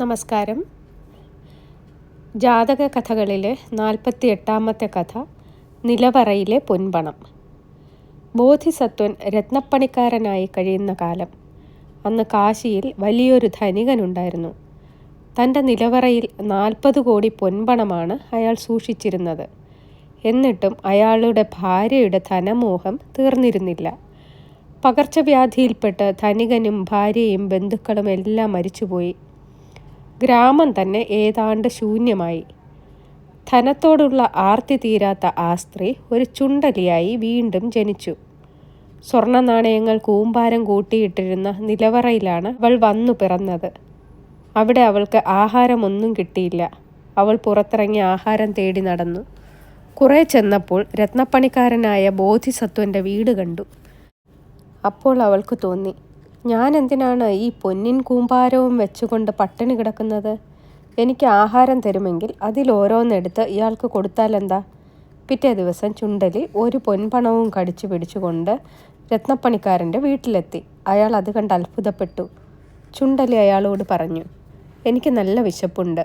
നമസ്കാരം. ജാതക കഥകളിലെ 48ാമത്തെ കഥ നിലവറയിലെ പൊൻപണം. ബോധിസത്വൻ രത്നപ്പണിക്കാരനായി കഴിയുന്ന കാലം. അന്ന് കാശിയിൽ വലിയൊരു ധനികനുണ്ടായിരുന്നു. തൻ്റെ നിലവറയിൽ 40 കോടി പൊൻപണമാണ് അയാൾ സൂക്ഷിച്ചിരുന്നത്. എന്നിട്ടും അയാളുടെ ഭാര്യയുടെ ധനമോഹം തീർന്നിരുന്നില്ല. പകർച്ചവ്യാധിയിൽപ്പെട്ട് ധനികനും ഭാര്യയും ബന്ധുക്കളും എല്ലാം മരിച്ചുപോയി. ഗ്രാമം തന്നെ ഏതാണ്ട് ശൂന്യമായി. ധനത്തോടുള്ള ആർത്തി തീരാത്ത ആ സ്ത്രീ ഒരു ചുണ്ടലിയായി വീണ്ടും ജനിച്ചു. സ്വർണ്ണ നാണയങ്ങൾ കൂമ്പാരം കൂട്ടിയിട്ടിരുന്ന നിലവറയിലാണ് അവൾ വന്നു പിറന്നത്. അവിടെ അവൾക്ക് ആഹാരമൊന്നും കിട്ടിയില്ല. അവൾ പുറത്തിറങ്ങി ആഹാരം തേടി നടന്നു. കുറെ ചെന്നപ്പോൾ രത്നപ്പണിക്കാരനായ ബോധിസത്വൻ്റെ വീട് കണ്ടു. അപ്പോൾ അവൾക്ക് തോന്നി, ഞാൻ എന്തിനാണ് ഈ പൊന്നിൻ കൂമ്പാരവും വെച്ചുകൊണ്ട് പട്ടിണി കിടക്കുന്നത്? എനിക്ക് ആഹാരം തരുമെങ്കിൽ അതിലോരോന്നെടുത്ത് ഇയാൾക്ക് കൊടുത്താലെന്താ? പിറ്റേ ദിവസം ചുണ്ടലി ഒരു പൊൻപണവും കടിച്ചു പിടിച്ചുകൊണ്ട് രത്നപ്പണിക്കാരൻ്റെ വീട്ടിലെത്തി. അയാൾ അത് കണ്ട് അത്ഭുതപ്പെട്ടു. ചുണ്ടലി അയാളോട് പറഞ്ഞു, എനിക്ക് നല്ല വിശപ്പുണ്ട്.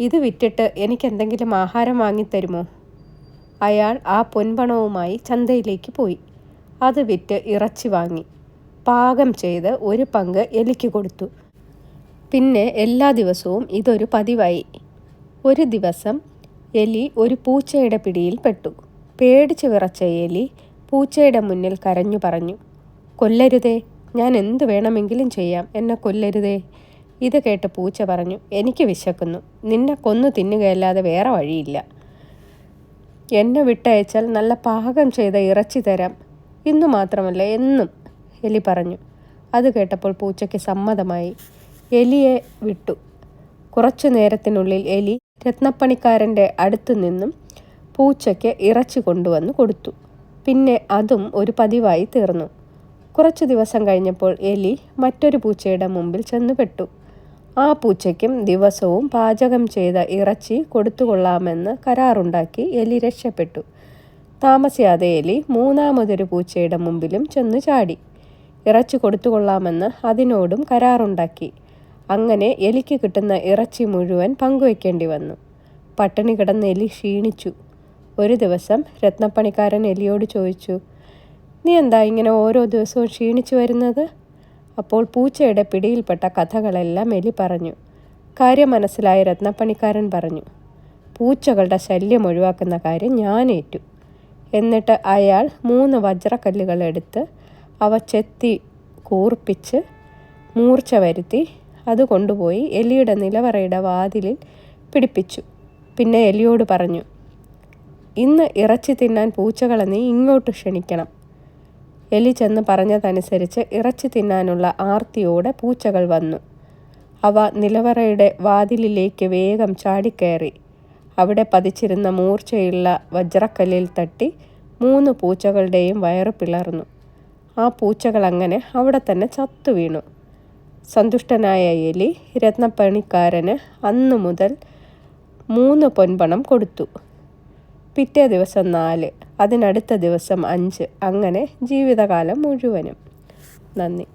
ഇത് വിറ്റിട്ട് എനിക്കെന്തെങ്കിലും ആഹാരം വാങ്ങിത്തരുമോ? അയാൾ ആ പൊൻപണവുമായി ചന്തയിലേക്ക് പോയി. അത് വിറ്റ് ഇറച്ചി വാങ്ങി പാകം ചെയ്ത് ഒരു പങ്ക് എലിക്ക് കൊടുത്തു. പിന്നെ എല്ലാ ദിവസവും ഇതൊരു പതിവായി. ഒരു ദിവസം എലി ഒരു പൂച്ചയുടെ പിടിയിൽ പെട്ടു. പേടിച്ച് വിറച്ച എലി പൂച്ചയുടെ മുന്നിൽ കരഞ്ഞു പറഞ്ഞു, കൊല്ലരുതേ, ഞാൻ എന്ത് വേണമെങ്കിലും ചെയ്യാം, എന്നെ കൊല്ലരുതേ. ഇത് കേട്ട് പൂച്ച പറഞ്ഞു, എനിക്ക് വിശക്കുന്നു, നിന്നെ കൊന്നു തിന്നുകയല്ലാതെ വേറെ വഴിയില്ല. എന്നെ വിട്ടയച്ചാൽ നല്ല പാകം ചെയ്ത ഇറച്ചി തരാം, ഇന്നു മാത്രമല്ല എന്നും, എലി പറഞ്ഞു. അത് കേട്ടപ്പോൾ പൂച്ചയ്ക്ക് സമ്മതമായി. എലിയെ വിട്ടു. കുറച്ചു നേരത്തിനുള്ളിൽ എലി രത്നപ്പണിക്കാരൻ്റെ അടുത്തു നിന്നും പൂച്ചയ്ക്ക് ഇറച്ചി കൊണ്ടുവന്ന് കൊടുത്തു. പിന്നെ അതും ഒരു പതിവായി തീർന്നു. കുറച്ചു ദിവസം കഴിഞ്ഞപ്പോൾ എലി മറ്റൊരു പൂച്ചയുടെ മുമ്പിൽ ചെന്നുപെട്ടു. ആ പൂച്ചയ്ക്കും ദിവസവും പാചകം ചെയ്ത ഇറച്ചി കൊടുത്തുകൊള്ളാമെന്ന് കരാറുണ്ടാക്കി എലി രക്ഷപ്പെട്ടു. താമസിയാതെ എലി മൂന്നാമതൊരു പൂച്ചയുടെ മുമ്പിലും ചെന്നു ചാടി. ഇറച്ചി കൊടുത്തുകൊള്ളാമെന്ന് അതിനോടും കരാറുണ്ടാക്കി. അങ്ങനെ എലിക്ക് കിട്ടുന്ന ഇറച്ചി മുഴുവൻ പങ്കുവയ്ക്കേണ്ടി വന്നു. പട്ടിണി കിടന്ന് എലി ക്ഷീണിച്ചു. ഒരു ദിവസം രത്നപ്പണിക്കാരൻ എലിയോട് ചോദിച്ചു, നീ എന്താ ഇങ്ങനെ ഓരോ ദിവസവും ക്ഷീണിച്ചു വരുന്നത്? അപ്പോൾ പൂച്ചയുടെ പിടിയിൽപ്പെട്ട കഥകളെല്ലാം എലി പറഞ്ഞു. കാര്യം മനസ്സിലായ രത്നപ്പണിക്കാരൻ പറഞ്ഞു, പൂച്ചകളുടെ ശല്യം ഒഴിവാക്കുന്ന കാര്യം ഞാൻ ഏറ്റു. എന്നിട്ട് അയാൾ 3 വജ്രക്കല്ലുകൾ എടുത്ത് അവ ചെത്തി കൂർപ്പിച്ച് മൂർച്ച വരുത്തി അത് കൊണ്ടുപോയി എലിയുടെ നിലവറയുടെ വാതിലിൽ പിടിപ്പിച്ചു. പിന്നെ എലിയോട് പറഞ്ഞു, ഇന്ന് ഇറച്ചി തിന്നാൻ പൂച്ചകളെ നീ ഇങ്ങോട്ട് ക്ഷണിക്കണം. എലി ചെന്ന് പറഞ്ഞതനുസരിച്ച് ഇറച്ചി തിന്നാനുള്ള ആർത്തിയോടെ പൂച്ചകൾ വന്നു. അവ നിലവറയുടെ വാതിലിലേക്ക് വേഗം ചാടിക്കയറി. അവിടെ പതിച്ചിരുന്ന മൂർച്ചയുള്ള വജ്രക്കല്ലിൽ തട്ടി 3 പൂച്ചകളുടെയും വയറ് പിളർന്നു. ആ പൂച്ചകൾ അങ്ങനെ അവിടെ തന്നെ ചത്തു വീണു. സന്തുഷ്ടനായ എലി രത്നപ്പണിക്കാരന് അന്നു മുതൽ 3 പൊൻപണം കൊടുത്തു. പിറ്റേ ദിവസം 4, അതിനടുത്ത ദിവസം 5, അങ്ങനെ ജീവിതകാലം മുഴുവനും. നന്ദി.